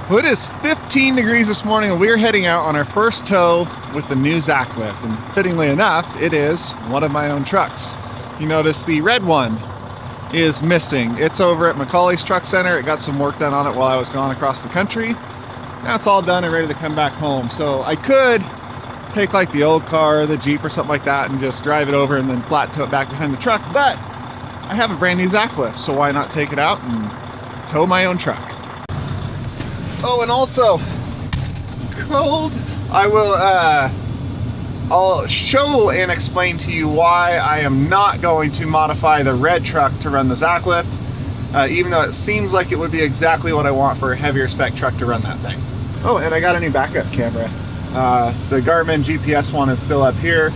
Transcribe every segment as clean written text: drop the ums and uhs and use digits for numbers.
Well, it is 15 degrees this morning and we're heading out on our first tow with the new Zacklift. And fittingly enough, it is one of my own trucks. You notice the red one is missing. It's over at McCauley's Truck Center. It got some work done on it while I was gone across the country. Now it's all done and ready to come back home. So I could take like the old car, the Jeep or something like that and just drive it over and then flat tow it back behind the truck. But I have a brand new Zacklift, so why not take it out and tow my own truck? Oh, and also, cold. I'll show and explain to you why I am not going to modify the red truck to run the Zacklift, even though it seems like it would be exactly what I want for a heavier spec truck to run that thing. Oh, and I got a new backup camera. The Garmin GPS one is still up here,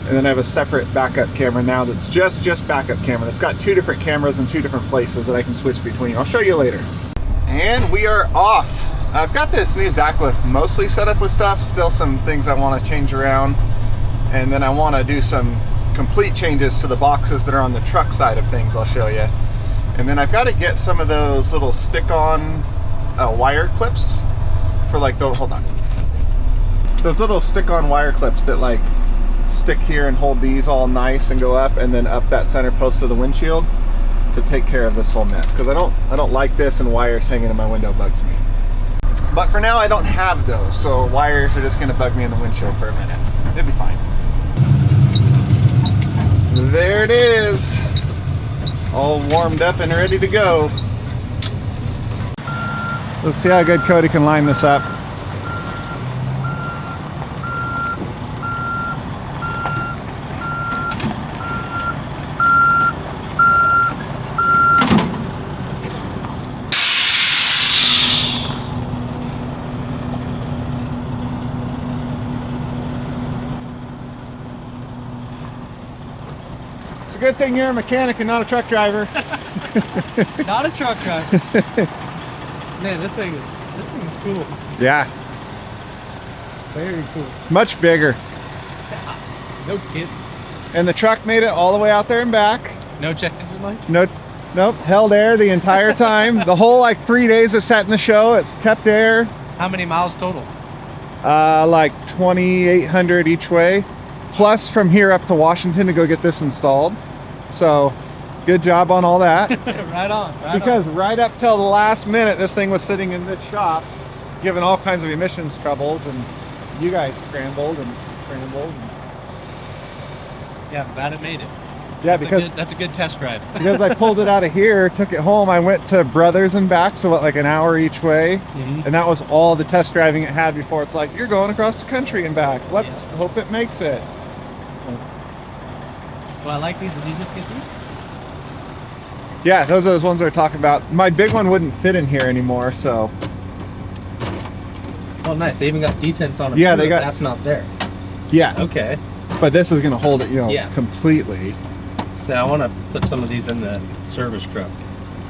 and then I have a separate backup camera now that's just backup camera. It's got two different cameras in two different places that I can switch between. I'll show you later. And we are off. I've got this new Zacklift mostly set up with stuff, still some things I want to change around, and then I want to do some complete changes to the boxes that are on the truck side of things I'll show you. And then I've got to get some of those little stick-on wire clips for like those, hold on. Those little stick-on wire clips that like stick here and hold these all nice and go up and then up that center post of the windshield to take care of this whole mess, because I don't like this, and wires hanging in my window bugs me. But for now I don't have those, so wires are just going to bug me in the windshield for a minute. It'll be fine. There it is, all warmed up and ready to go. Let's see how good Cody can line this up. It's a good thing you're a mechanic and not a truck driver. Not a truck driver. Man, this thing is cool. Yeah. Very cool. Much bigger. No kidding. And the truck made it all the way out there and back. No check engine lights? Nope, held air the entire time. The whole like 3 days it sat in the show, it's kept air. How many miles total? Like 2,800 each way. Plus from here up to Washington to go get this installed. So good job on all that. Right on. Because right up till the last minute this thing was sitting in this shop giving all kinds of emissions troubles, and you guys scrambled. Yeah, I'm glad it made it. Yeah, because that's a good test drive. because I pulled it out of here, took it home, I went to Brothers and back, so what, like an hour each way. And that was all the test driving it had before. It's like, you're going across the country and back. Let's hope it makes it. Well, I like these. Did you just get these? Yeah, those are those ones we're talking about. My big one wouldn't fit in here anymore, so. Oh, nice. They even got detents on them. Yeah, they got. That's not there. Yeah. Okay. But this is gonna hold it, you know, completely. So I want to put some of these in the service truck,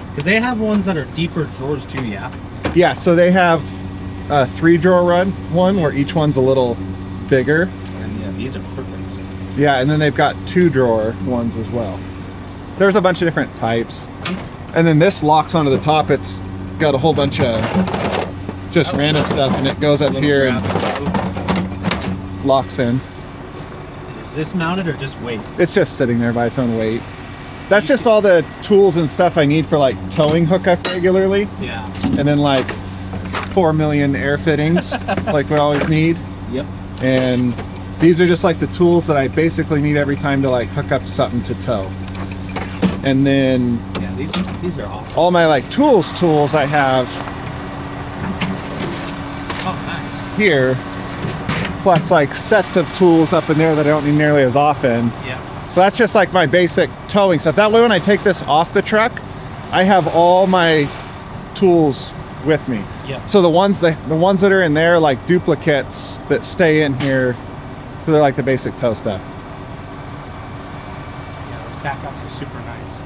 because they have ones that are deeper drawers too. Yeah. Yeah. So they have a 3-drawer one where each one's a little bigger. And yeah, these are freaking. Yeah, and then they've got 2-drawer ones as well. There's a bunch of different types. And then this locks onto the top. It's got a whole bunch of just random stuff, and it goes up here and locks in. Is this mounted or just weight? It's just sitting there by its own weight. That's just all the tools and stuff I need for like towing hookup regularly. Yeah. And then like 4 million air fittings, like we always need. Yep. And these are just like the tools that I basically need every time to like hook up something to tow. And then yeah, these are awesome. All my like tools I have here, plus like sets of tools up in there that I don't need nearly as often. Yeah. So that's just like my basic towing stuff. That way when I take this off the truck, I have all my tools with me. Yeah. So the ones that are in there, like duplicates that stay in here, so they're like the basic tow stuff. Yeah, those backups are super nice.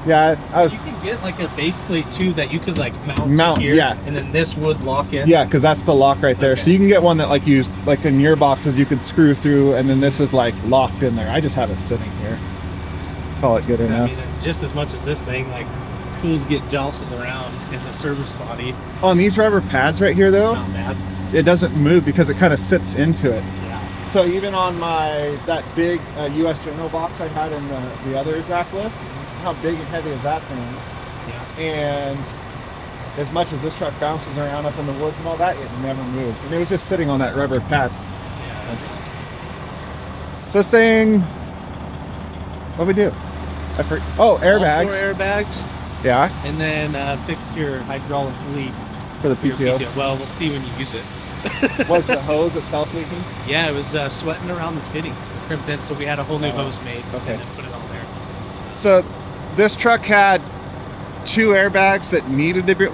Yeah, you can get like a base plate too that you could like mount here, yeah. And then this would lock in. Yeah, because that's the lock right there. Okay. So you can get one that like like in your boxes you could screw through, and then this is like locked in there. I just have it sitting here. Call it good enough. I mean, it's just as much as this thing. Like tools get jostled around in the service body. On these rubber pads right here though, Not bad. it doesn't move because it kind of sits into it. Yeah. So even on that big US General box I had in the other Zacklift, how big and heavy is that thing? Yeah. And as much as this truck bounces around up in the woods and all that, it never moved. And it was just sitting on that rubber pad. Yeah. So this thing, what do we do? Oh, airbags. All 4 airbags. Yeah, And then fix your hydraulic leak. for the for your PTO. Well, we'll see when you use it. Was the hose itself leaking? Yeah, it was sweating around the fitting, the crimped in, so we had a whole new hose made okay. and then put it on there. So this truck had 2 airbags that needed to be,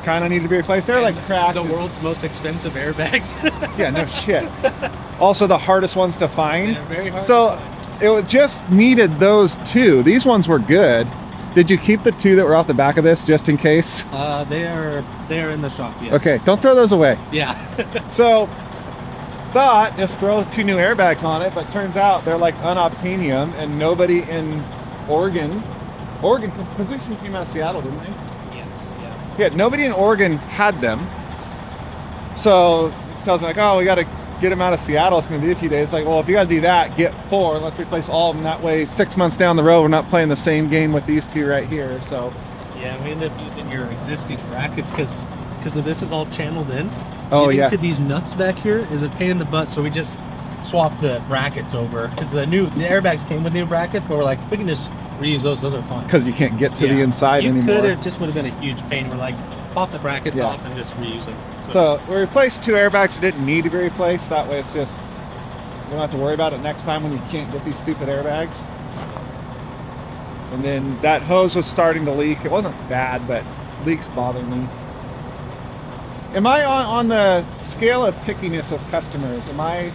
kind of needed to be replaced. They were like cracked. The world's most expensive airbags. Yeah, no shit. Also the hardest ones to find. They're very hard So to find. it just needed those 2. These ones were good. Did you keep the 2 that were off the back of this just in case? They are in the shop, yes. Okay, don't throw those away. Yeah. So thought just throw 2 new airbags on it, but turns out they're like unobtainium, and nobody in Oregon, because these came out of Seattle, didn't they? Yes, yeah. Yeah, nobody in Oregon had them. So it tells me like, oh, we got to get them out of Seattle. It's going to be a few days. Like, well, if you got to do that, get 4 and let's replace all of them. That way, 6 months down the road, we're not playing the same game with these 2 right here. So Yeah, we end up using your existing brackets because of this is all channeled in. Oh, Getting yeah. to these nuts back here is a pain in the butt, so we just swapped the brackets over because the airbags came with new brackets, but we're like, we can just reuse those. Those are fine. because you can't get to the Yeah. inside you anymore. It just would have been a huge pain. We're like, pop the brackets Yeah. off and just reuse them. So we replaced 2 airbags that didn't need to be replaced. That way it's just, you don't have to worry about it next time when you can't get these stupid airbags. And then that hose was starting to leak. It wasn't bad, but leaks bother me. Am I on the scale of pickiness of customers? Am I,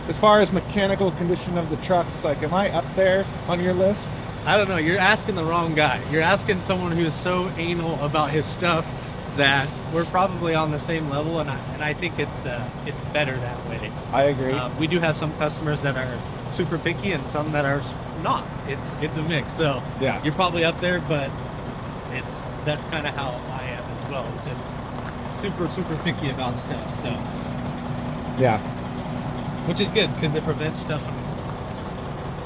as far as mechanical condition of the trucks, like am I up there on your list? I don't know. You're asking the wrong guy. You're asking someone who's so anal about his stuff that we're probably on the same level, and I think it's better that way. I agree. We do have some customers that are super picky and some that are not. It's a mix. So Yeah. you're probably up there, but that's kind of how I am as well. It's just super picky about stuff. So Yeah. which is good because it prevents stuff from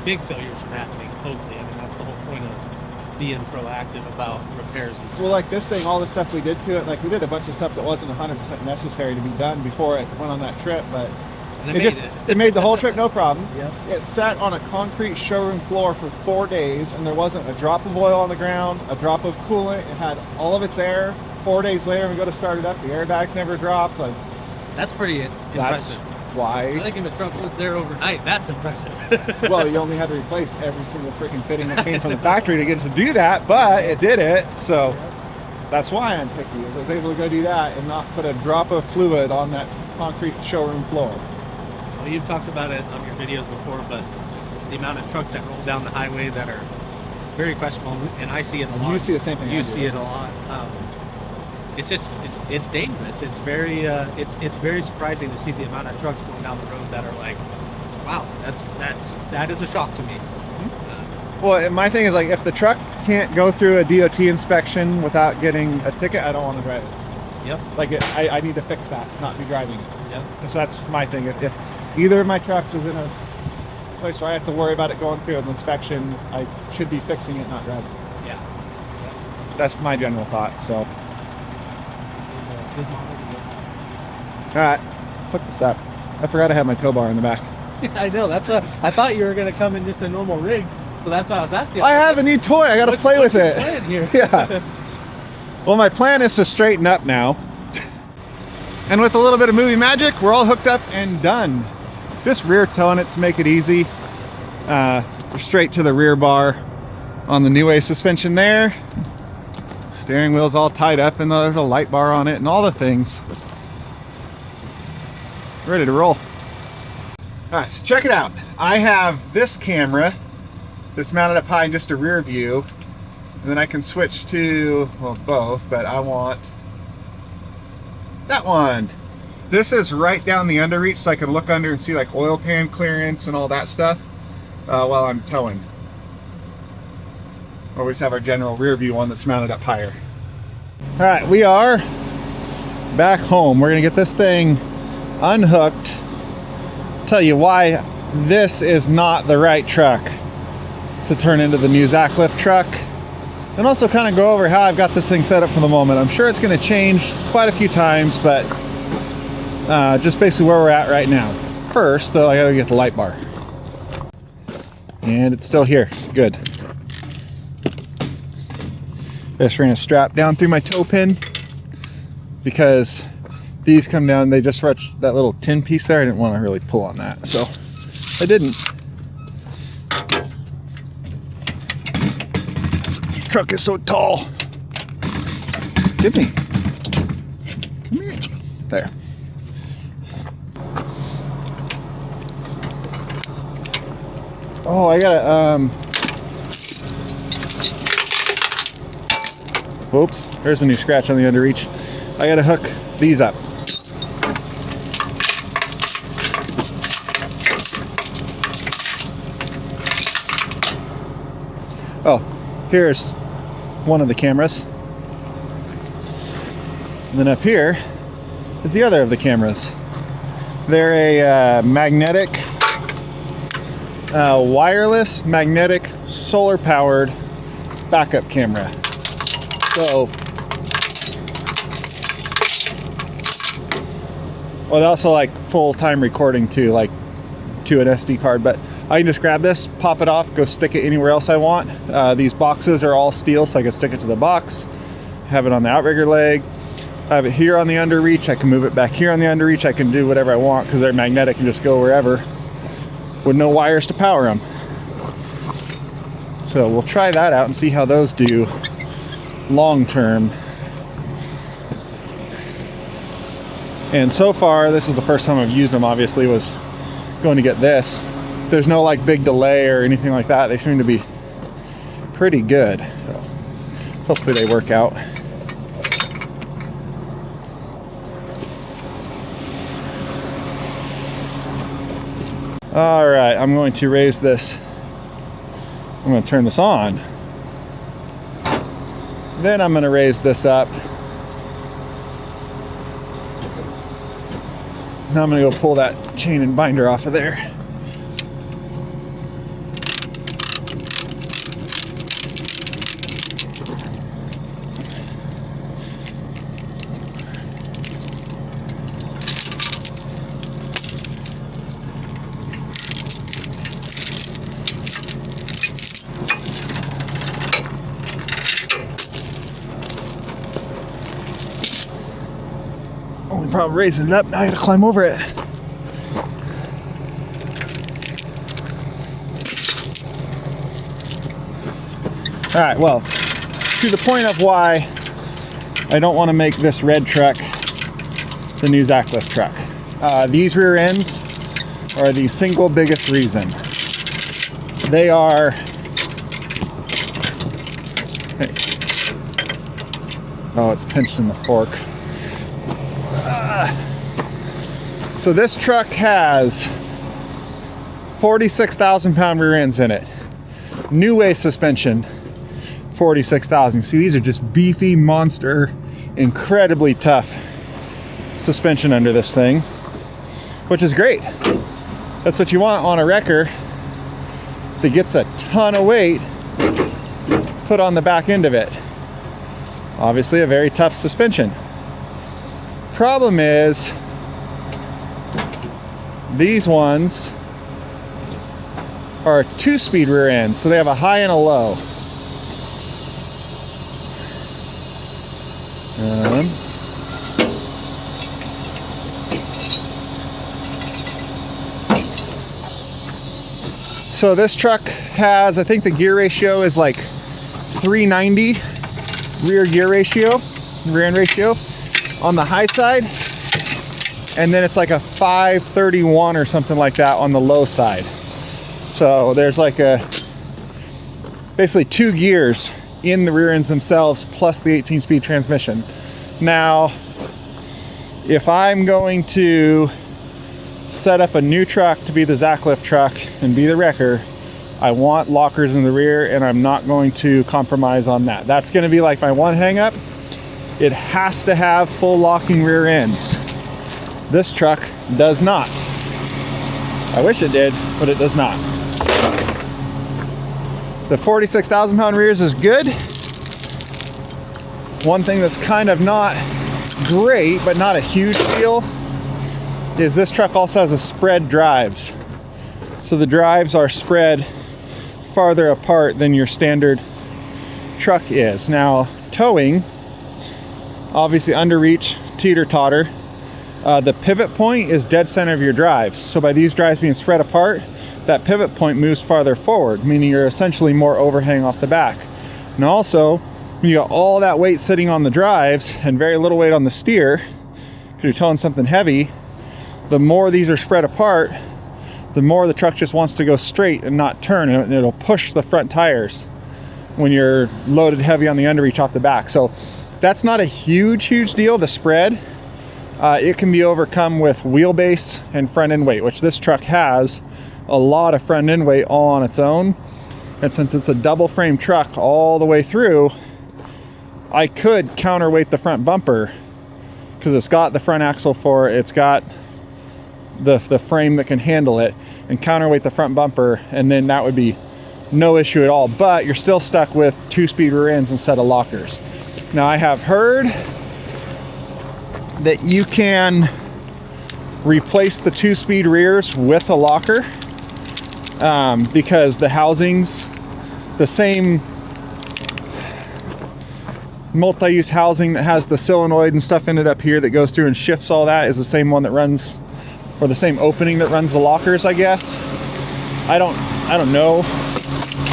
big failures from happening. Hopefully, I mean that's the whole point of being proactive about repairs and stuff. Well, like this thing, all the stuff we did to it, like we did a bunch of stuff that wasn't 100% necessary to be done before it went on that trip, but And it made the whole trip no problem. Yep. It sat on a concrete showroom floor for 4 days, and there wasn't a drop of oil on the ground, a drop of coolant. It had all of its air. 4 days later, we go to start it up. The airbags never dropped. Like That's pretty that's impressive. I why. think if a truck was there overnight, that's impressive. Well, you only had to replace every single freaking fitting that came from the factory to get it to do that, but it did it. So that's why I'm picky. I was able to go do that and not put a drop of fluid on that concrete showroom floor. Well, you've talked about it on your videos before, but the amount of trucks that roll down the highway that are very questionable, and I see it a lot. You see the same thing I You do. see it a lot. It's dangerous. It's very surprising to see the amount of trucks going down the road that are like, wow, that is a shock to me. Well, and my thing is like, if the truck can't go through a DOT inspection without getting a ticket, I don't want to drive it. Yep. Like, I need to fix that, not be driving it. Yep. So that's my thing. If either of my trucks is in a place where I have to worry about it going through an inspection, I should be fixing it, not driving it. Yeah. That's my general thought. So, all right, let's hook this up. I forgot I had my tow bar in the back. I know. That's what I thought you were gonna come in just a normal rig, so that's why I was asking. I have a new toy. I got to play with it. Plan here? Yeah. Well, my plan is to straighten up now. And with a little bit of movie magic, we're all hooked up and done. Just rear towing it to make it easy. We're straight to the rear bar on the New A suspension there. Steering wheel's all tied up and there's a light bar on it and all the things. Ready to roll. All right, so check it out. I have this camera that's mounted up high in just a rear view. And then I can switch to, well, both, but I want that one. This is right down the underreach, so I can look under and see like oil pan clearance and all that stuff while I'm towing. or we just have our general rear view one that's mounted up higher. All right, we are back home. We're gonna get this thing unhooked. Tell you why this is not the right truck to turn into the new Zacklift truck, and also kind of go over how I've got this thing set up for the moment. I'm sure it's going to change quite a few times, but just basically where we're at right now. First, though, I got to get the light bar, and it's still here. Good. Just ran a strap down through my toe pin because these come down. They just stretch that little tin piece there. I didn't want to really pull on that, so I didn't. Truck is so tall. Give me. Come here. There. Oh, I gotta, whoops, there's a new scratch on the underreach. I gotta hook these up. Oh, here's one of the cameras. And then up here is the other of the cameras. They're a magnetic, wireless, magnetic, solar-powered backup camera. So, well, they also like full-time recording too, like to an SD card, but I can just grab this, pop it off, go stick it anywhere else I want. These boxes are all steel, so I can stick it to the box, have it on the outrigger leg, I have it here on the underreach, I can move it back here on the underreach, I can do whatever I want because they're magnetic and just go wherever with no wires to power them. So we'll try that out and see how those do long term. And so far, this is the first time I've used them, obviously, was going to get this. There's no like big delay or anything like that. They seem to be pretty good. So hopefully they work out. All right, I'm going to raise this. I'm going to turn this on. Then I'm going to raise this up. Now I'm going to go pull that chain and binder off of there. Only problem raising it up, now I gotta climb over it. All right, well, to the point of why I don't want to make this red truck the new Zacklift truck. These rear ends are the single biggest reason. They are, hey. Oh, it's pinched in the fork. So this truck has 46,000 pound rear ends in it. New way suspension, 46,000. See, these are just beefy, monster, incredibly tough suspension under this thing, which is great. That's what you want on a wrecker that gets a ton of weight put on the back end of it. Obviously a very tough suspension. Problem is, these ones are 2-speed rear ends, so they have a high and a low. So this truck has, I think the gear ratio is like 390 rear end ratio on the high side, and then it's like a 531 or something like that on the low side. So there's like basically 2 gears in the rear ends themselves plus the 18-speed transmission. Now, if I'm going to set up a new truck to be the Zacklift truck and be the wrecker, I want lockers in the rear, and I'm not going to compromise on that. That's going to be like my one hang up. It has to have full locking rear ends. This truck does not. I wish it did, but it does not. The 46,000 pound rears is good. One thing that's kind of not great, but not a huge deal, is this truck also has a spread drives. So the drives are spread farther apart than your standard truck is. Now, towing, obviously under reach, teeter totter. The pivot point is dead center of your drives. So by these drives being spread apart, that pivot point moves farther forward, meaning you're essentially more overhang off the back. And also, when you got all that weight sitting on the drives and very little weight on the steer, if you're towing something heavy, the more these are spread apart, the more the truck just wants to go straight and not turn, and it'll push the front tires when you're loaded heavy on the underreach off the back. So that's not a huge deal, the spread. It can be overcome with wheelbase and front end weight, which this truck has a lot of front end weight all on its own. And since it's a double frame truck all the way through, I could counterweight the front bumper because it's got the front axle for it. It's got the frame that can handle it, and counterweight the front bumper, and then that would be no issue at all. But you're still stuck with 2-speed rear ends instead of lockers. Now, I have heard that you can replace the 2-speed rears with a locker because the housings, the same multi-use housing that has the solenoid and stuff in it up here that goes through and shifts all that, is the same one that runs, or the same opening that runs the lockers, I guess. I don't know,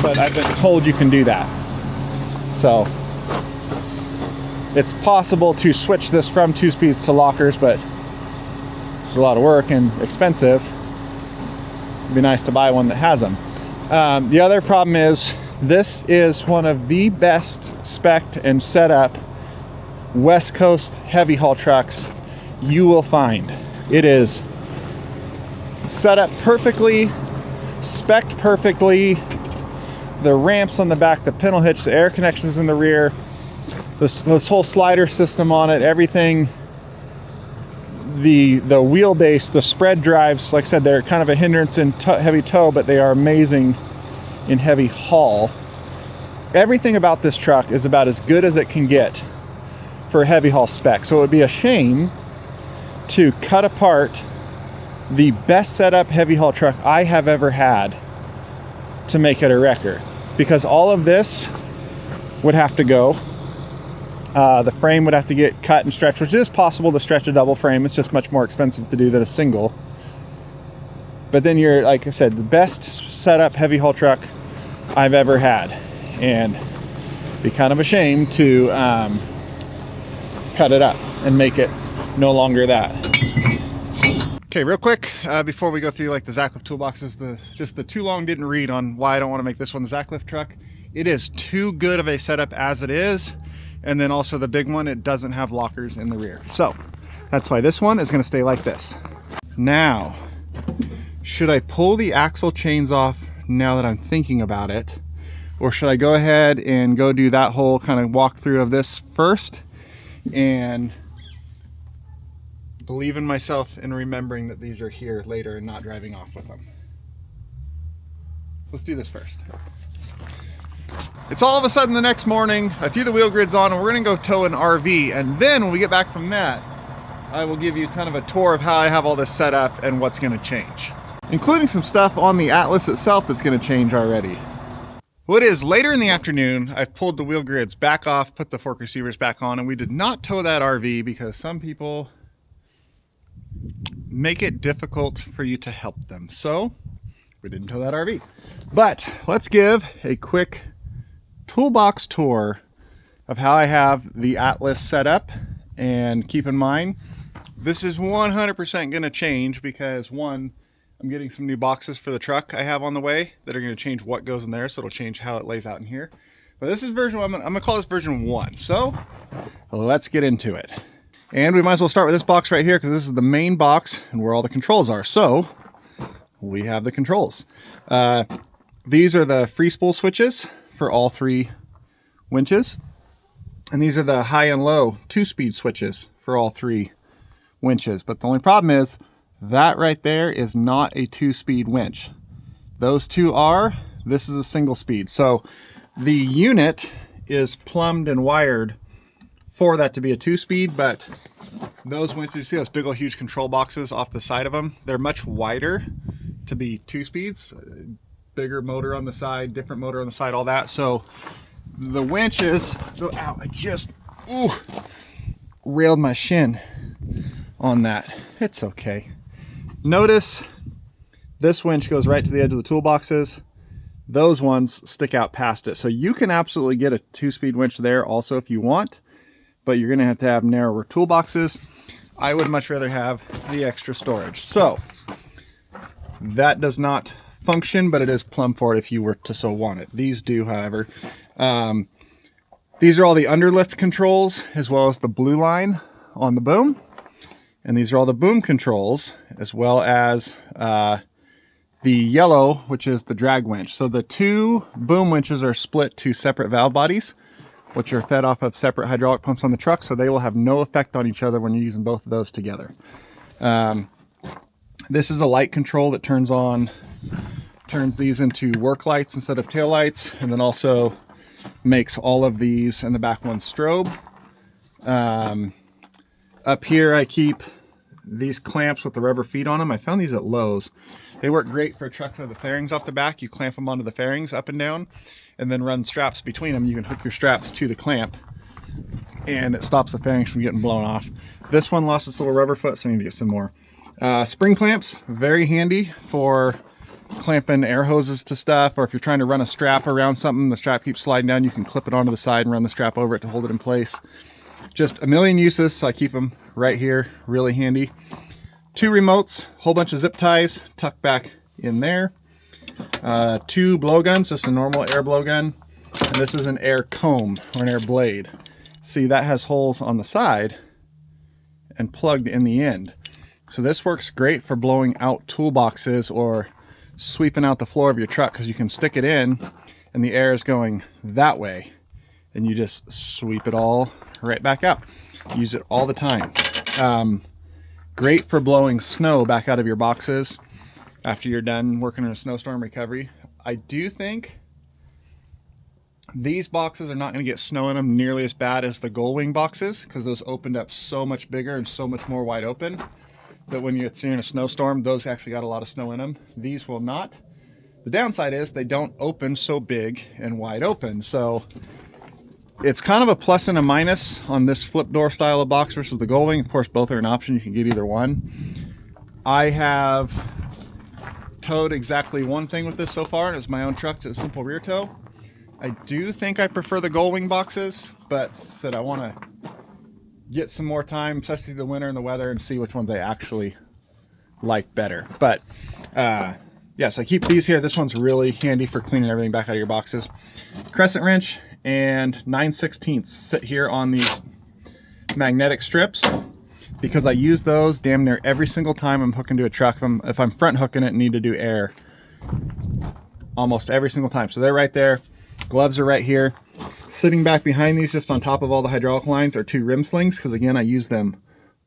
but I've been told you can do that. So it's possible to switch this from 2-speeds to lockers, but it's a lot of work and expensive. It'd be nice to buy one that has them. The other problem is, this is one of the best spec'd and set up West Coast heavy haul trucks you will find. It is set up perfectly, spec'd perfectly. The ramps on the back, the pintle hitch, the air connections in the rear, this whole slider system on it, everything. The wheelbase, the spread drives, like I said, they're kind of a hindrance in heavy tow, but they are amazing in heavy haul. Everything about this truck is about as good as it can get for a heavy haul spec. So it would be a shame to cut apart the best setup heavy haul truck I have ever had to make it a record, because all of this would have to go. The frame would have to get cut and stretched, which is possible to stretch a double frame. It's just much more expensive to do than a single. But then you're, like I said, the best setup heavy haul truck I've ever had, and it'd be kind of a shame to cut it up and make it no longer that. Okay, real quick, before we go through like the Zacklift toolboxes, just the too long didn't read on why I don't want to make this one the Zacklift truck. It is too good of a setup as it is. And then also the big one, it doesn't have lockers in the rear. So that's why this one is going to stay like this. Now, should I pull the axle chains off now that I'm thinking about it? Or should I go ahead and go do that whole kind of walkthrough of this first and believe in myself in remembering that these are here later and not driving off with them? Let's do this first. It's all of a sudden the next morning. I threw the wheel grids on and we're gonna go tow an RV, and then when we get back from that, I will give you kind of a tour of how I have all this set up and what's gonna change, including some stuff on the Atlas itself that's gonna change already. Well, it is later in the afternoon. I've pulled the wheel grids back off, put the fork receivers back on, and we did not tow that RV because some people make it difficult for you to help them. So we didn't tow that RV. But let's give a quick toolbox tour of how I have the Atlas set up. And keep in mind, this is 100% going to change because, one, I'm getting some new boxes for the truck I have on the way that are going to change what goes in there, so it'll change how it lays out in here. But this is version 1. I'm going to call this version 1. So let's get into it. And we might as well start with this box right here because this is the main box and where all the controls are. So we have the controls. these are the free spool switches for all 3 winches. And these are the high and low 2-speed switches for all 3 winches. But the only problem is that right there is not a 2-speed winch. Those 2 are. This is a single speed. So the unit is plumbed and wired for that to be a 2-speed, but those winches, you see those big old huge control boxes off the side of them, they're much wider to be 2 speeds. Bigger motor on the side, different motor on the side, all that. So the winches, ow, I just railed my shin on that. It's okay. Notice this winch goes right to the edge of the toolboxes. Those ones stick out past it. So you can absolutely get a 2-speed winch there also if you want, but you're gonna have to have narrower toolboxes. I would much rather have the extra storage. So that does not function, but it is plumbed for it if you were to so want it. These do, however. These are all the underlift controls as well as the blue line on the boom. And these are all the boom controls as well as the yellow, which is the drag winch. So the 2 boom winches are split to separate valve bodies, which are fed off of separate hydraulic pumps on the truck. So they will have no effect on each other when you're using both of those together. This is a light control that turns these into work lights instead of tail lights, and then also makes all of these and the back ones strobe. Up here I keep these clamps with the rubber feet on them. I found these at Lowe's. They work great for trucks that have the fairings off the back. You clamp them onto the fairings up and down and then run straps between them. You can hook your straps to the clamp and it stops the fairings from getting blown off. This one lost its little rubber foot, so I need to get some more. Spring clamps, very handy for clamping air hoses to stuff, or if you're trying to run a strap around something, the strap keeps sliding down, you can clip it onto the side and run the strap over it to hold it in place. Just a million uses, so I keep them right here, really handy. 2 remotes, whole bunch of zip ties tucked back in there. 2 blowguns, just a normal air blowgun, and this is an air comb or an air blade. See, that has holes on the side and plugged in the end. So this works great for blowing out toolboxes or sweeping out the floor of your truck, because you can stick it in and the air is going that way and you just sweep it all right back out. Use it all the time. Great for blowing snow back out of your boxes after you're done working in a snowstorm recovery. I do think these boxes are not going to get snow in them nearly as bad as the Gull Wing boxes, because those opened up so much bigger and so much more wide open that when you're in a snowstorm, those actually got a lot of snow in them. These will not. The downside is they don't open so big and wide open. So it's kind of a plus and a minus on this flip door style of box versus the Gull Wing. Of course, both are an option. You can get either one. I have towed exactly one thing with this so far, and it's my own truck to a simple rear tow. I do think I prefer the Gull Wing boxes, but said I want to get some more time, especially the winter and the weather, and see which ones I actually like better. But yeah, so I keep these here. This one's really handy for cleaning everything back out of your boxes. Crescent wrench and 9/16 sit here on these magnetic strips, because I use those damn near every single time I'm hooking to a truck. If I'm front hooking it and need to do air, almost every single time. So they're right there. Gloves are right here. Sitting back behind these, just on top of all the hydraulic lines, are 2 rim slings, because again, I use them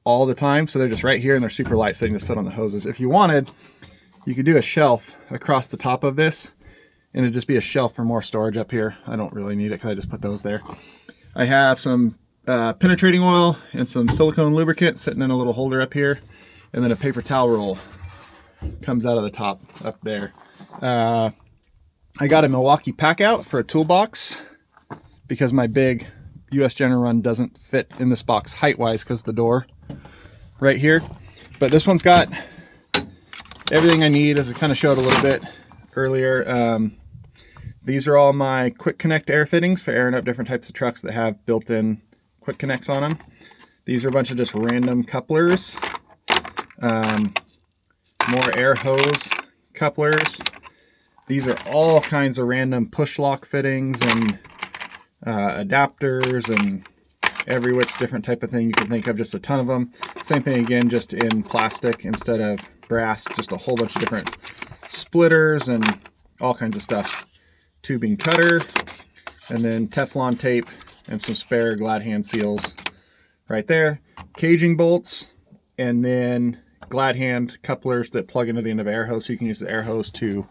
all the time. So they're just right here and they're super light, so they can just sit on the hoses. If you wanted, you could do a shelf across the top of this and it'd just be a shelf for more storage up here. I don't really need it because I just put those there. I have some penetrating oil and some silicone lubricant sitting in a little holder up here, and then a paper towel roll comes out of the top up there. I got a Milwaukee pack out for a toolbox because my big US General Run doesn't fit in this box height-wise because the door right here. But this one's got everything I need, as I kind of showed a little bit earlier. These are all my quick connect air fittings for airing up different types of trucks that have built-in quick connects on them. These are a bunch of just random couplers, more air hose couplers. These are all kinds of random push lock fittings and adapters and every which different type of thing you can think of, just a ton of them. Same thing again, just in plastic instead of brass, just a whole bunch of different splitters and all kinds of stuff. Tubing cutter, and then Teflon tape, and some spare glad hand seals right there. Caging bolts, and then glad hand couplers that plug into the end of air hose, so you can use the air hose to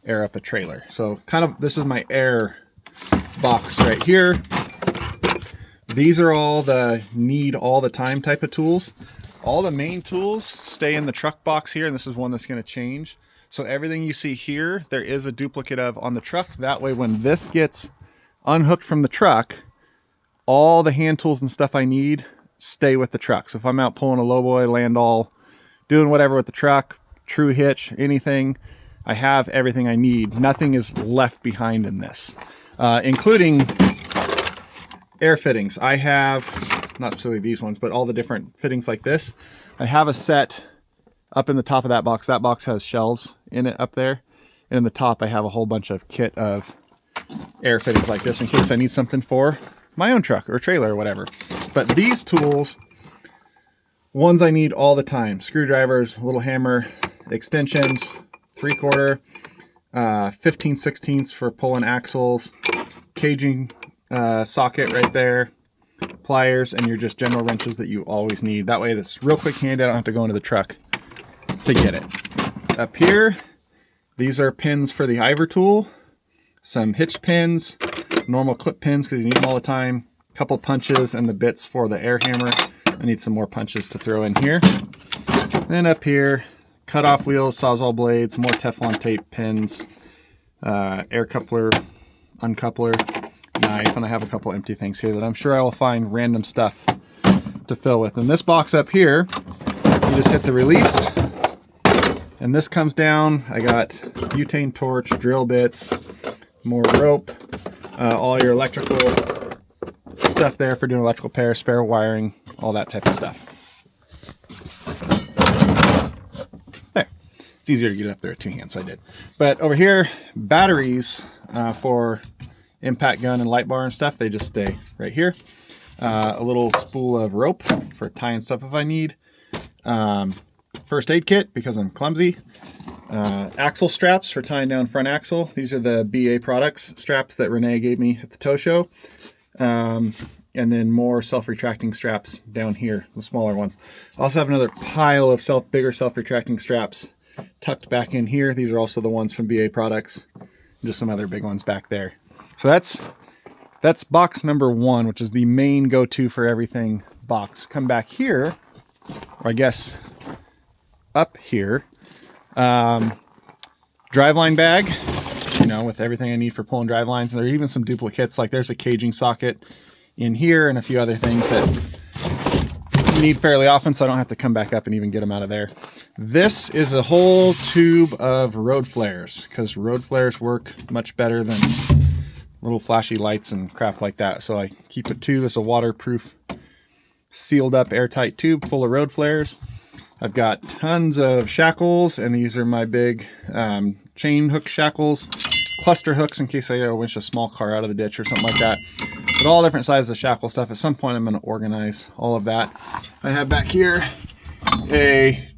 air up a trailer. So kind of, this is my air box right here. These are all the need all the time type of tools. All the main tools stay in the truck box here, and this is one that's going to change. So everything you see here, there is a duplicate of on the truck. That way when this gets unhooked from the truck, all the hand tools and stuff I need stay with the truck. So if I'm out pulling a lowboy, landall, doing whatever with the truck, true hitch, anything, I have everything I need. Nothing is left behind in this, including air fittings. I have, not specifically these ones, but all the different fittings like this. I have a set up in the top of that box. That box has shelves in it up there. And in the top, I have a whole bunch of kit of air fittings like this in case I need something for my own truck or trailer or whatever. But these tools, ones I need all the time. Screwdrivers, little hammer, extensions, 3/4, 15/16 for pulling axles, caging socket right there, pliers, and your just general wrenches that you always need. That way it's real quick handy. I don't have to go into the truck to get it. Up here, these are pins for the Iver tool, some hitch pins, normal clip pins because you need them all the time, a couple punches, and the bits for the air hammer. I need some more punches to throw in here. Then up here, cut-off wheels, sawzall blades, more Teflon tape pins, air coupler, uncoupler, knife, and I have a couple empty things here that I'm sure I will find random stuff to fill with. In this box up here, you just hit the release, and this comes down. I got butane torch, drill bits, more rope, all your electrical stuff there for doing electrical repair, spare wiring, all that type of stuff. There. It's easier to get up there with two hands, so I did. But over here, batteries for impact gun and light bar and stuff, they just stay right here. A little spool of rope for tying stuff if I need. First aid kit because I'm clumsy. Axle straps for tying down front axle. These are the BA Products straps that Renee gave me at the tow show. And then more self-retracting straps down here, the smaller ones. I also have another pile of bigger self-retracting straps tucked back in here. These are also the ones from BA Products. Just some other big ones back there. So that's box number 1, which is the main go-to for everything box. Come back here, or I guess up here. Driveline bag, you know, with everything I need for pulling drive lines. And there are even some duplicates, like there's a caging socket in here and a few other things that you need fairly often, so I don't have to come back up and even get them out of there. This is a whole tube of road flares, because road flares work much better than little flashy lights and crap like that. So I keep it too. This is a waterproof, sealed up, airtight tube full of road flares. I've got tons of shackles, and these are my big chain hook shackles, cluster hooks in case I gotta winch a small car out of the ditch or something like that. But all different sizes of shackle stuff. At some point I'm gonna organize all of that. I have back here a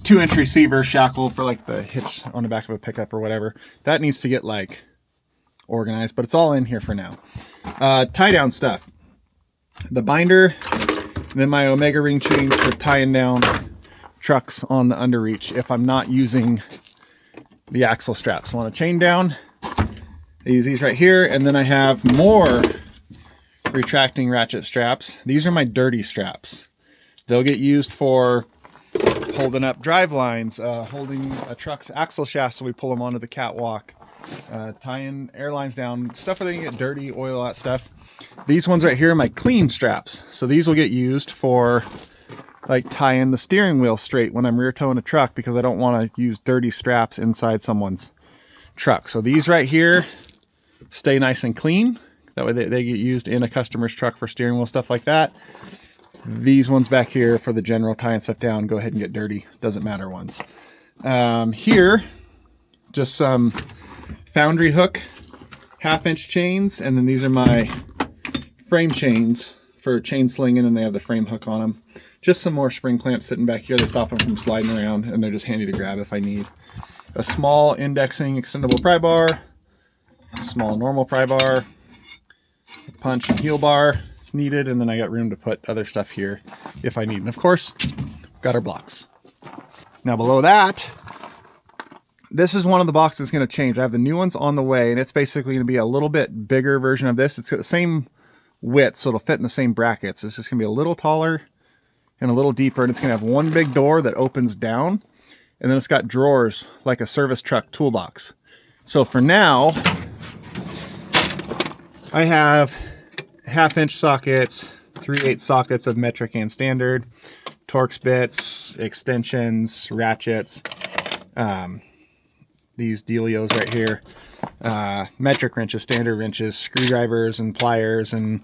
2-inch receiver shackle for like the hitch on the back of a pickup or whatever. That needs to get like organized, but it's all in here for now. Tie down stuff. The binder, then my Omega ring chain for tying down trucks on the underreach if I'm not using the axle straps. I want to chain down. I use these right here, and then I have more retracting ratchet straps. These are my dirty straps. They'll get used for holding up drive lines, holding a truck's axle shaft so we pull them onto the catwalk, tying airlines down, stuff where they can get dirty, oil, that stuff. These ones right here are my clean straps. So these will get used for like tying the steering wheel straight when I'm rear towing a truck, because I don't want to use dirty straps inside someone's truck. So these right here stay nice and clean. That way they get used in a customer's truck for steering wheel, stuff like that. These ones back here for the general tying stuff down, go ahead and get dirty. Doesn't matter ones. Here, just some foundry hook 1/2-inch chains, and then these are my frame chains for chain slinging, and they have the frame hook on them. Just some more spring clamps sitting back here that stop them from sliding around, and they're just handy to grab if I need. a small indexing extendable pry bar, a small normal pry bar, a punch and heel bar if needed, and then I got room to put other stuff here if I need. And of course, got our blocks. Now below that, this is one of the boxes that's going to change. I have the new ones on the way, and it's basically going to be a little bit bigger version of this. It's got the same width, so it'll fit in the same brackets. It's just going to be a little taller and a little deeper, and it's going to have one big door that opens down, and then it's got drawers like a service truck toolbox. So for now, I have 1/2-inch sockets, 3/8 sockets of metric and standard, Torx bits, extensions, ratchets, these dealios right here, metric wrenches, standard wrenches, screwdrivers and pliers and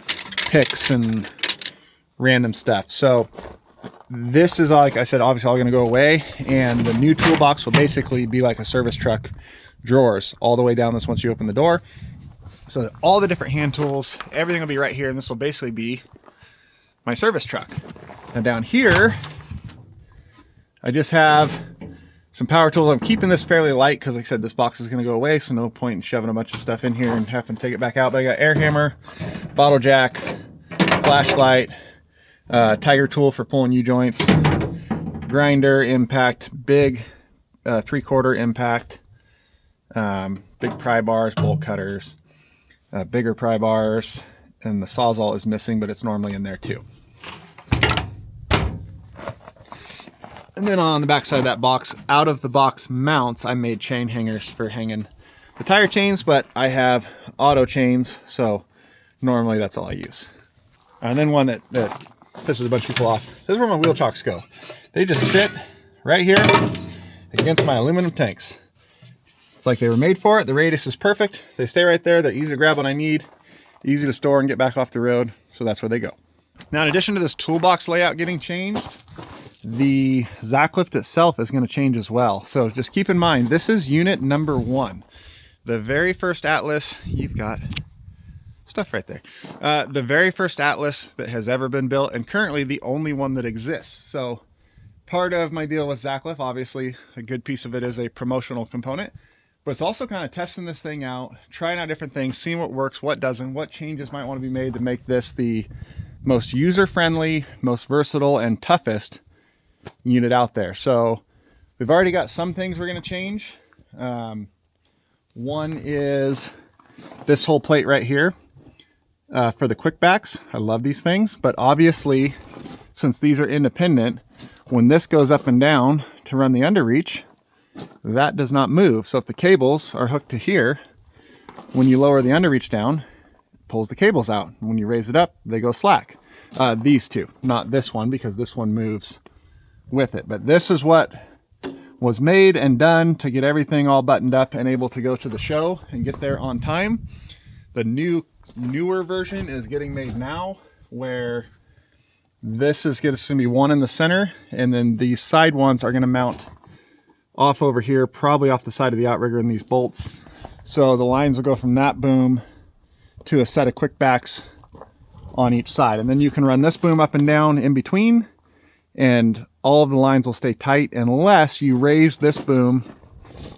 picks and random stuff. So this is, like I said, obviously all going to go away, and the new toolbox will basically be like a service truck drawers all the way down this once you open the door. So all the different hand tools, everything will be right here, and this will basically be my service truck. Now down here, I just have some power tools. I'm keeping this fairly light because, like I said, this box is going to go away, so no point in shoving a bunch of stuff in here and having to take it back out. But I got air hammer, bottle jack, flashlight, tiger tool for pulling U-joints, grinder, impact, big 3/4 impact, big pry bars, bolt cutters, bigger pry bars, and the Sawzall is missing, but it's normally in there too. And then on the back side of that box, out of the box mounts, I made chain hangers for hanging the tire chains, but I have auto chains, so normally that's all I use. And then one that pisses a bunch of people off. This is where my wheel chocks go. They just sit right here against my aluminum tanks. It's like they were made for it. The radius is perfect. They stay right there. They're easy to grab when I need, easy to store and get back off the road. So that's where they go. Now, in addition to this toolbox layout getting changed, the Zacklift itself is going to change as well. So just keep in mind, this is unit number 1. The very first Atlas, you've got stuff right there. The very first Atlas that has ever been built, and currently the only one that exists. So part of my deal with Zacklift, obviously a good piece of it is a promotional component, but it's also kind of testing this thing out, trying out different things, seeing what works, what doesn't, what changes might want to be made to make this the most user-friendly, most versatile, and toughest unit out there. So we've already got some things we're going to change. One is this whole plate right here for the quick backs. I love these things, but obviously since these are independent, when this goes up and down to run the underreach, that does not move. So if the cables are hooked to here, when you lower the underreach down, it pulls the cables out. When you raise it up, they go slack. These two, not this one, because this one moves with it. But this is what was made and done to get everything all buttoned up and able to go to the show and get there on time. The newer version is getting made now, where this is going to be one in the center, and then these side ones are going to mount off over here, probably off the side of the outrigger in these bolts. So the lines will go from that boom to a set of quick backs on each side, and then you can run this boom up and down in between, and all of the lines will stay tight unless you raise this boom,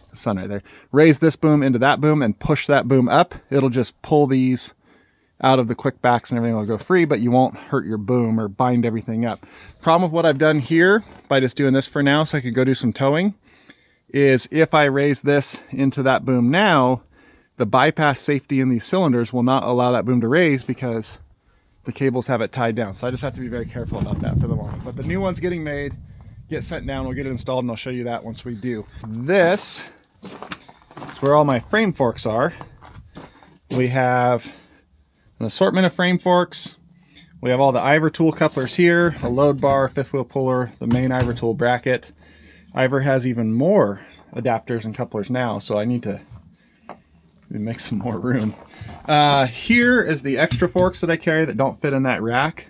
the sun right there, raise this boom into that boom and push that boom up. It'll just pull these out of the quick backs and everything will go free, but you won't hurt your boom or bind everything up. Problem with what I've done here, by just doing this for now so I could go do some towing, is if I raise this into that boom now, the bypass safety in these cylinders will not allow that boom to raise because the cables have it tied down. So I just have to be very careful about that for the moment. But the new one's getting made, get sent down, we'll get it installed, and I'll show you that once we do. This is where all my frame forks are. We have an assortment of frame forks. We have all the Ivor tool couplers here, a load bar, fifth wheel puller, the main Ivor tool bracket. Ivor has even more adapters and couplers now, so I need to make some more room. Here is the extra forks that I carry that don't fit in that rack.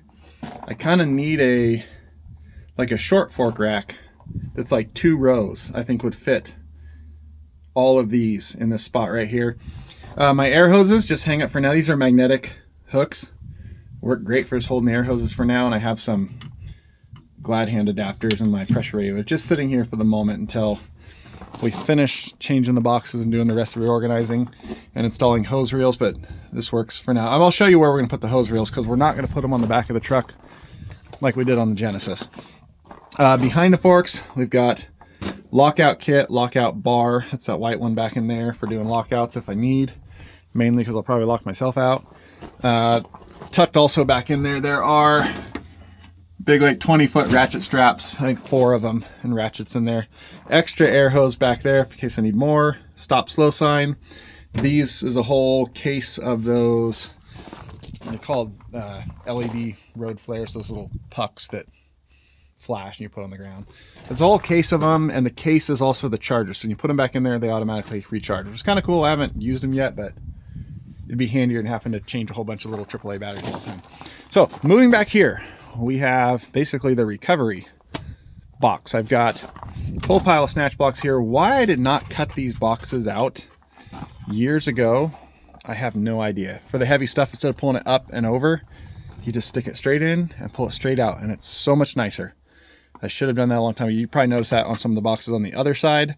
I kind of need a short fork rack that's like 2 rows. I think would fit all of these in this spot right here. My air hoses just hang up for now. These are magnetic hooks. Work great for just holding the air hoses for now, and I have some glad hand adapters in my pressure radio. It's just sitting here for the moment until we finished changing the boxes and doing the rest of the reorganizing and installing hose reels, but this works for now. I'll show you where we're going to put the hose reels, because we're not going to put them on the back of the truck like we did on the Genesis. Behind the forks, we've got lockout kit, lockout bar. That's that white one back in there for doing lockouts if I need, mainly because I'll probably lock myself out. Tucked also back in there, there are big, like 20-foot ratchet straps, I think 4 of them, and ratchets in there. Extra air hose back there in case I need more. Stop slow sign. These is a whole case of those, they're called LED road flares, those little pucks that flash and you put on the ground. There's a whole case of them, and the case is also the charger. So when you put them back in there, they automatically recharge, which is kind of cool. I haven't used them yet, but it'd be handier than having to change a whole bunch of little AAA batteries all the time. So moving back here, we have basically the recovery box. I've got a whole pile of snatch blocks here. Why I did not cut these boxes out years ago, I have no idea. For the heavy stuff, instead of pulling it up and over, you just stick it straight in and pull it straight out, and it's so much nicer. I should have done that a long time ago. You probably noticed that on some of the boxes on the other side.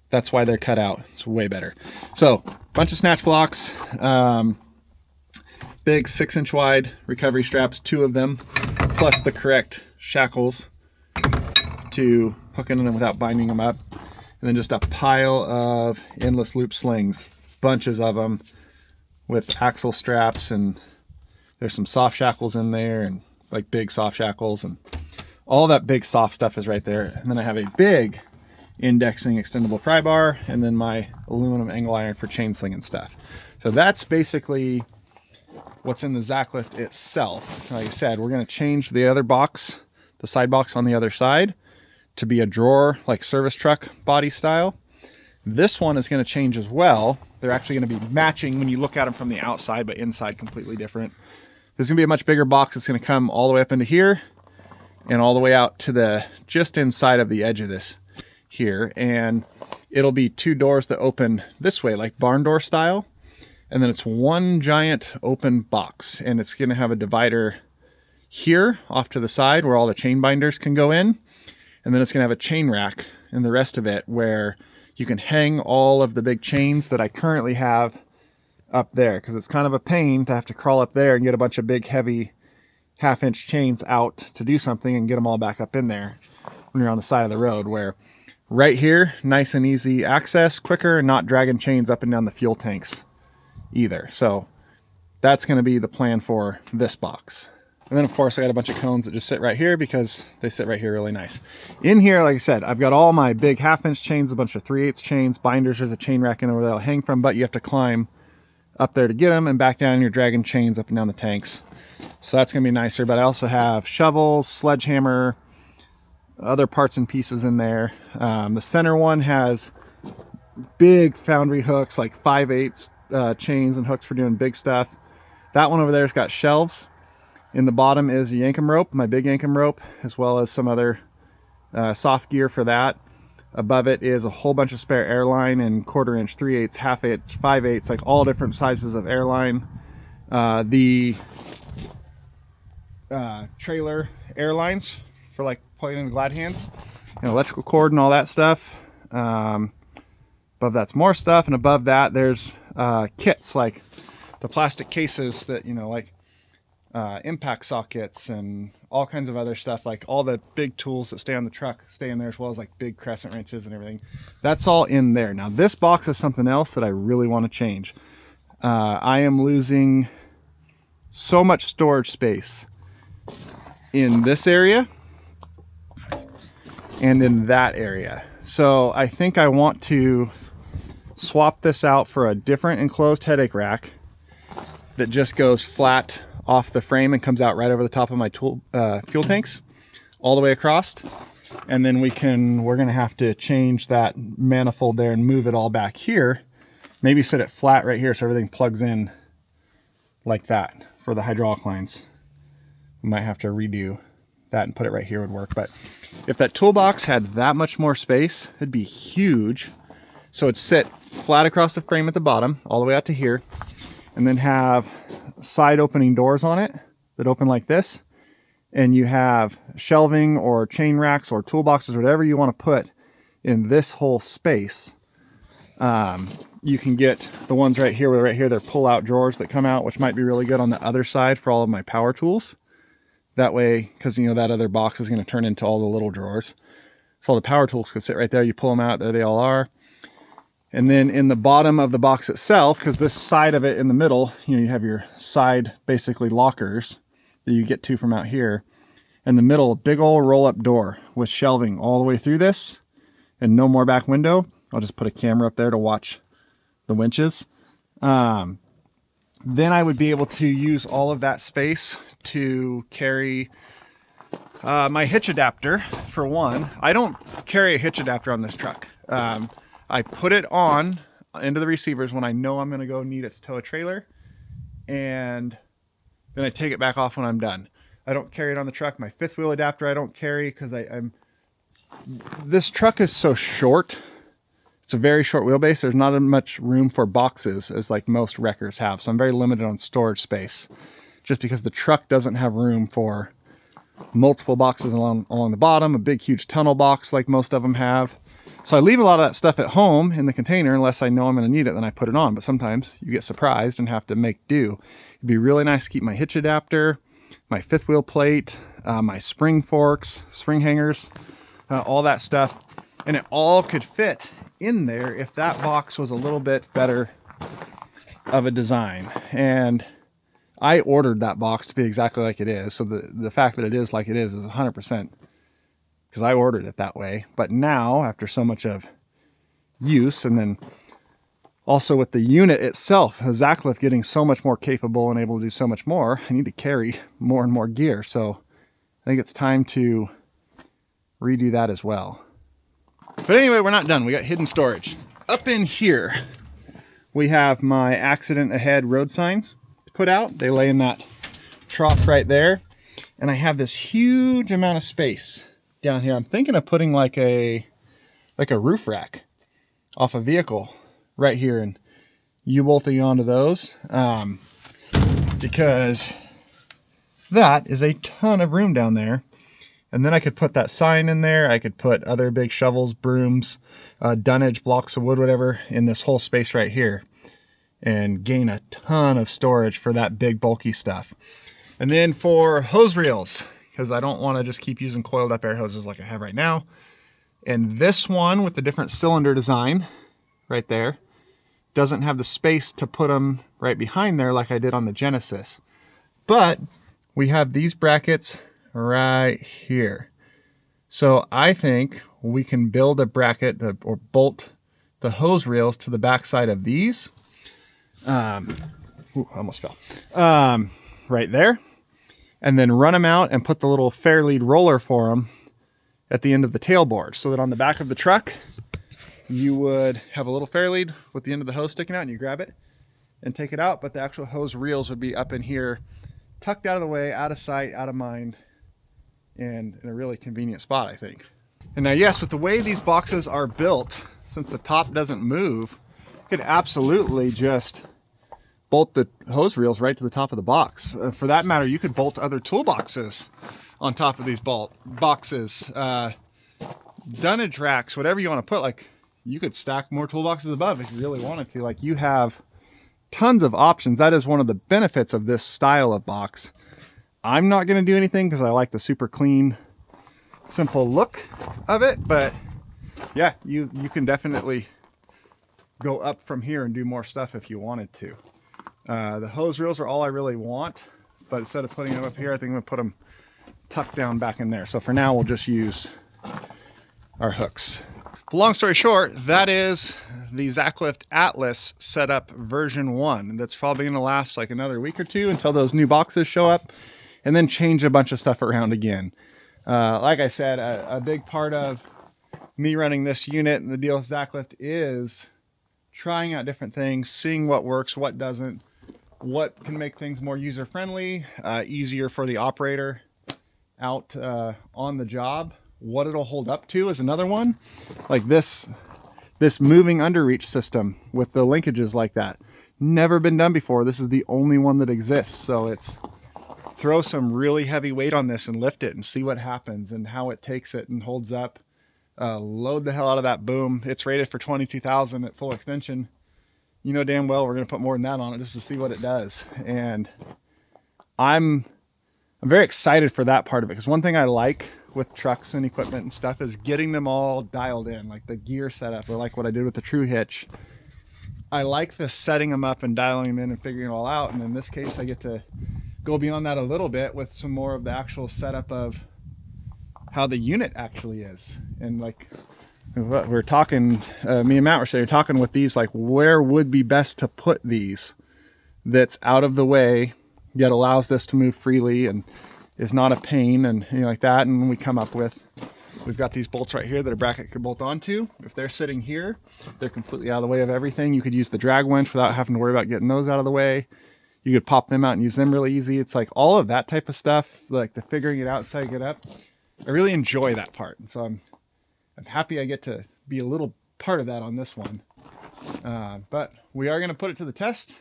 That's why they're cut out. It's way better. So, bunch of snatch blocks, big 6-inch wide recovery straps, 2 of them, plus the correct shackles to hook into them without binding them up. And then just a pile of endless loop slings, bunches of them with axle straps, and there's some soft shackles in there, and like big soft shackles, and all that big soft stuff is right there. And then I have a big indexing extendable pry bar, and then my aluminum angle iron for chain slinging stuff. So that's basically what's in the Zacklift itself. Like I said, we're going to change the other box, the side box on the other side, to be a drawer, like service truck body style. This one is going to change as well. They're actually going to be matching when you look at them from the outside, but inside completely different. There's going to be a much bigger box. It's going to come all the way up into here and all the way out to the just inside of the edge of this here. And it'll be 2 doors that open this way, like barn door style. And then it's one giant open box, and it's going to have a divider here off to the side where all the chain binders can go in. And then it's going to have a chain rack in the rest of it where you can hang all of the big chains that I currently have up there, because it's kind of a pain to have to crawl up there and get a bunch of big heavy 1/2-inch chains out to do something and get them all back up in there when you're on the side of the road. Where right here, nice and easy access, quicker, not dragging chains up and down the fuel tanks either. So that's going to be the plan for this box. And then of course I got a bunch of cones that just sit right here because they sit right here really nice. In here, like I said, I've got all my big 1/2-inch chains, a bunch of 3/8 chains, binders. There's a chain rack in there where they'll hang from, but you have to climb up there to get them, and back down, and you're dragging chains up and down the tanks. So that's going to be nicer. But I also have shovels, sledgehammer, other parts and pieces in there. The center one has big foundry hooks, like 5/8 chains and hooks for doing big stuff. That one over there's got shelves. In the bottom is a Yankum rope, my big Yankum rope, as well as some other soft gear for that. Above it is a whole bunch of spare airline and 1/4-inch, 3/8, 1/2-inch, 5/8, like all different sizes of airline. The trailer airlines for like plugging in glad hands, and electrical cord and all that stuff. Above that's more stuff, and above that there's kits like the plastic cases that, you know, like impact sockets and all kinds of other stuff, like all the big tools that stay on the truck stay in there, as well as like big crescent wrenches and everything. That's all in there. Now this box is something else that I really want to change. I am losing so much storage space in this area and in that area. So I think I want to swap this out for a different enclosed headache rack that just goes flat off the frame and comes out right over the top of my fuel tanks all the way across. And then we're gonna have to change that manifold there and move it all back here. Maybe set it flat right here so everything plugs in like that for the hydraulic lines. We might have to redo that and put it right here would work. But if that toolbox had that much more space, it'd be huge. So it'd sit flat across the frame at the bottom all the way out to here, and then have side opening doors on it that open like this, and you have shelving or chain racks or toolboxes, whatever you want to put in this whole space. You can get the ones right here, they're pull-out drawers that come out, which might be really good on the other side for all of my power tools. That way, because you know that other box is going to turn into all the little drawers. So all the power tools could sit right there. You pull them out, there they all are. And then in the bottom of the box itself, because this side of it in the middle, you know, you have your side basically lockers that you get to from out here. In the middle, a big old roll-up door with shelving all the way through this and no more back window. I'll just put a camera up there to watch the winches. Then I would be able to use all of that space to carry my hitch adapter, for one. I don't carry a hitch adapter on this truck. I put it on into the receivers when I know I'm going to go need it to tow a trailer, and then I take it back off when I'm done. I don't carry it on the truck. My fifth wheel adapter I don't carry because this truck is so short. It's a very short wheelbase. There's not as much room for boxes as like most wreckers have, so I'm very limited on storage space, just because the truck doesn't have room for multiple boxes along the bottom, a big huge tunnel box like most of them have. So I leave a lot of that stuff at home in the container unless I know I'm going to need it, then I put it on. But sometimes you get surprised and have to make do. It'd be really nice to keep my hitch adapter, my fifth wheel plate, my spring forks, spring hangers, all that stuff. And it all could fit in there if that box was a little bit better of a design. And I ordered that box to be exactly like it is. So the fact that it is like it is 100% because I ordered it that way. But now, after so much of use, and then also with the unit itself, the Zacklift getting so much more capable and able to do so much more, I need to carry more and more gear. So I think it's time to redo that as well. But anyway, we're not done. We got hidden storage. Up in here, we have my accident ahead road signs put out. They lay in that trough right there. And I have this huge amount of space down here. I'm thinking of putting like a roof rack off a vehicle right here and U-bolting onto those, because that is a ton of room down there. And then I could put that sign in there. I could put other big shovels, brooms, dunnage, blocks of wood, whatever, in this whole space right here, and gain a ton of storage for that big bulky stuff. And then for hose reels, because I don't want to just keep using coiled up air hoses like I have right now. And this one with the different cylinder design right there doesn't have the space to put them right behind there like I did on the Genesis. But we have these brackets right here. So I think we can build a bracket or bolt the hose reels to the back side of these. Almost fell. Right there. And then run them out and put the little fair lead roller for them at the end of the tailboard, so that on the back of the truck, you would have a little fair lead with the end of the hose sticking out, and you grab it and take it out. But the actual hose reels would be up in here, tucked out of the way, out of sight, out of mind, and in a really convenient spot, I think. And now, yes, with the way these boxes are built, since the top doesn't move, you could absolutely just bolt the hose reels right to the top of the box. For that matter, you could bolt other toolboxes on top of these boxes. Dunnage racks, whatever you want to put. Like, you could stack more toolboxes above if you really wanted to. Like, you have tons of options. That is one of the benefits of this style of box. I'm not going to do anything because I like the super clean, simple look of it. But yeah, you can definitely go up from here and do more stuff if you wanted to. The hose reels are all I really want, but instead of putting them up here, I think I'm going to put them tucked down back in there. So for now, we'll just use our hooks. Long story short, that is the Zacklift Atlas setup version 1. That's probably going to last like another week or two until those new boxes show up, and then change a bunch of stuff around again. Like I said, a big part of me running this unit and the deal with Zacklift is trying out different things, seeing what works, what doesn't, what can make things more user-friendly, easier for the operator out on the job. What it'll hold up to is another one. Like this moving underreach system with the linkages like that. Never been done before. This is the only one that exists. So it's throw some really heavy weight on this and lift it and see what happens and how it takes it and holds up. load the hell out of that boom. It's rated for 22,000 at full extension. You know damn well we're going to put more than that on it just to see what it does. And I'm very excited for that part of it, because one thing I like with trucks and equipment and stuff is getting them all dialed in, like the gear setup, or like what I did with the True Hitch. I like the setting them up and dialing them in and figuring it all out. And in this case, I get to go beyond that a little bit with some more of the actual setup of how the unit actually is. And like we're talking, me and Matt were saying, talking with these, like where would be best to put these that's out of the way, yet allows this to move freely and is not a pain, and you know, like that. And we come up with, we've got these bolts right here that a bracket could bolt onto. If they're sitting here, they're completely out of the way of everything. You could use the drag winch without having to worry about getting those out of the way. You could pop them out and use them really easy. It's like all of that type of stuff, like the figuring it out, setting it up. I really enjoy that part. And so I'm happy I get to be a little part of that on this one. But we are going to put it to the test.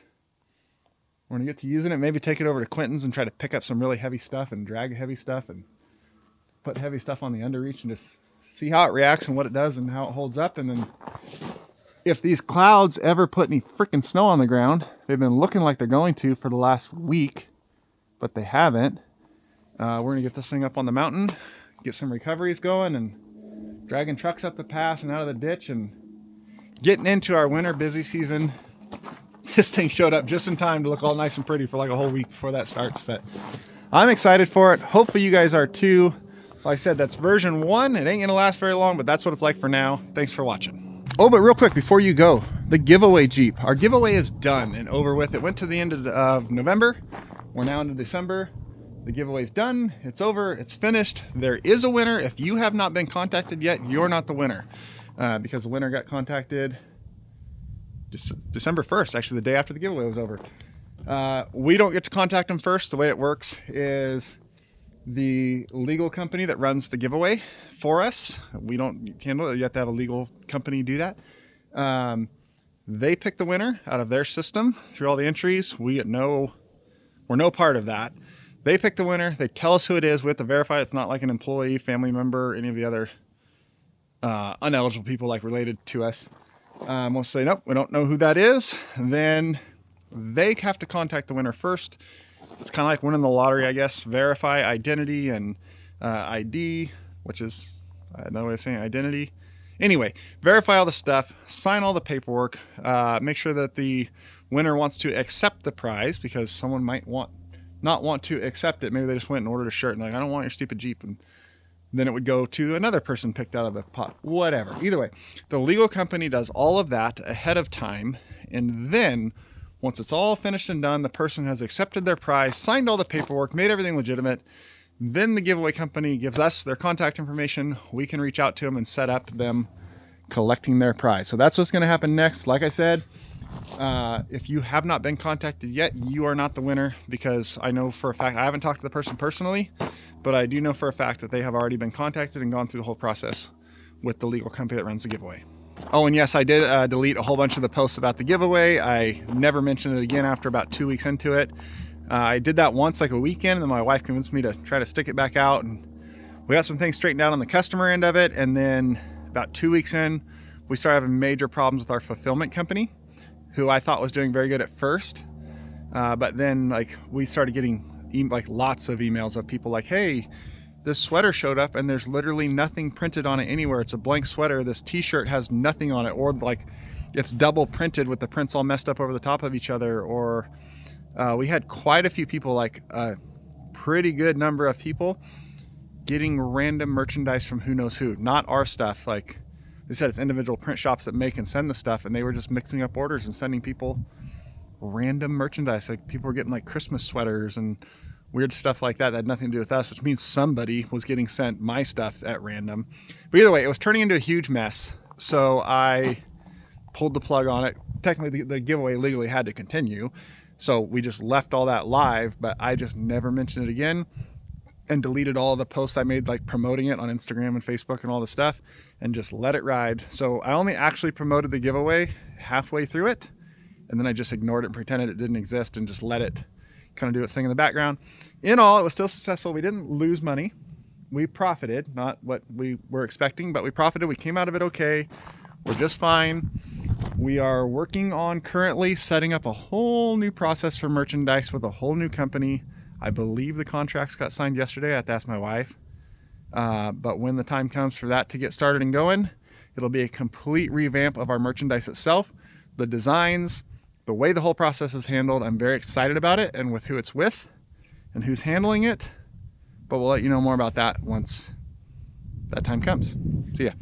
We're going to get to using it, maybe take it over to Quentin's and try to pick up some really heavy stuff and drag heavy stuff and put heavy stuff on the underreach and just see how it reacts and what it does and how it holds up. And then if these clouds ever put any freaking snow on the ground, they've been looking like they're going to for the last week, but they haven't. We're going to get this thing up on the mountain, get some recoveries going, and dragging trucks up the pass and out of the ditch and getting into our winter busy season. This thing showed up just in time to look all nice and pretty for like a whole week before that starts, but I'm excited for it. Hopefully you guys are too. Like I said, that's version 1. It ain't gonna last very long, but that's what it's like for now. Thanks for watching. Oh, but real quick before you go, the giveaway Jeep. Our giveaway is done and over with. It went to the end of November. We're now into December. The giveaway's done. It's over. It's finished. There is a winner. If you have not been contacted yet, you're not the winner, because the winner got contacted December 1st, actually the day after the giveaway was over. We don't get to contact them first. The way it works is the legal company that runs the giveaway for us, we don't handle it. You have to have a legal company do that. They pick the winner out of their system through all the entries. We're no part of that. They pick the winner. They tell us who it is. We have to verify it's not like an employee, family member, any of the other uneligible people like related to us. We'll say, nope, we don't know who that is. Then they have to contact the winner first. It's kind of like winning the lottery, I guess. Verify identity and ID, which is another way of saying identity. Anyway, verify all the stuff, sign all the paperwork, make sure that the winner wants to accept the prize, because someone might not want to accept it. Maybe they just went and ordered a shirt and like, I don't want your stupid Jeep. And then it would go to another person picked out of the pot, whatever. Either way, the legal company does all of that ahead of time. And then once it's all finished and done, the person has accepted their prize, signed all the paperwork, made everything legitimate. Then the giveaway company gives us their contact information. We can reach out to them and set up them collecting their prize. So that's what's going to happen next. Like I said, if you have not been contacted yet, you are not the winner, because I know for a fact, I haven't talked to the person personally, but I do know for a fact that they have already been contacted and gone through the whole process with the legal company that runs the giveaway. Oh, and yes, I did delete a whole bunch of the posts about the giveaway. I never mentioned it again after about 2 weeks into it. I did that once, like a weekend, and then my wife convinced me to try to stick it back out, and we got some things straightened out on the customer end of it. And then about 2 weeks in, we started having major problems with our fulfillment company, who I thought was doing very good at first. But then like we started getting lots of emails of people like, hey, this sweater showed up and there's literally nothing printed on it anywhere. It's a blank sweater. This t-shirt has nothing on it, or like it's double printed with the prints all messed up over the top of each other. Or we had quite a few people, like a pretty good number of people, getting random merchandise from who knows who, not our stuff. Like they said, it's individual print shops that make and send the stuff, and they were just mixing up orders and sending people random merchandise. Like people were getting like Christmas sweaters and weird stuff like that that had nothing to do with us, which means somebody was getting sent my stuff at random. But either way, it was turning into a huge mess. So I pulled the plug on it. Technically the giveaway legally had to continue, so we just left all that live, but I just never mentioned it again and deleted all the posts I made like promoting it on Instagram and Facebook and all the stuff, and just let it ride. So I only actually promoted the giveaway halfway through it, and then I just ignored it and pretended it didn't exist and just let it kind of do its thing in the background. In all, it was still successful. We didn't lose money. we profited, not what we were expecting, but we profited. We came out of it okay. We're just fine. We are working on currently setting up a whole new process for merchandise with a whole new company. I believe the contracts got signed yesterday. I have to ask my wife. But when the time comes for that to get started and going, it'll be a complete revamp of our merchandise itself, the designs, the way the whole process is handled. I'm very excited about it and with who it's with and who's handling it. But we'll let you know more about that once that time comes. See ya.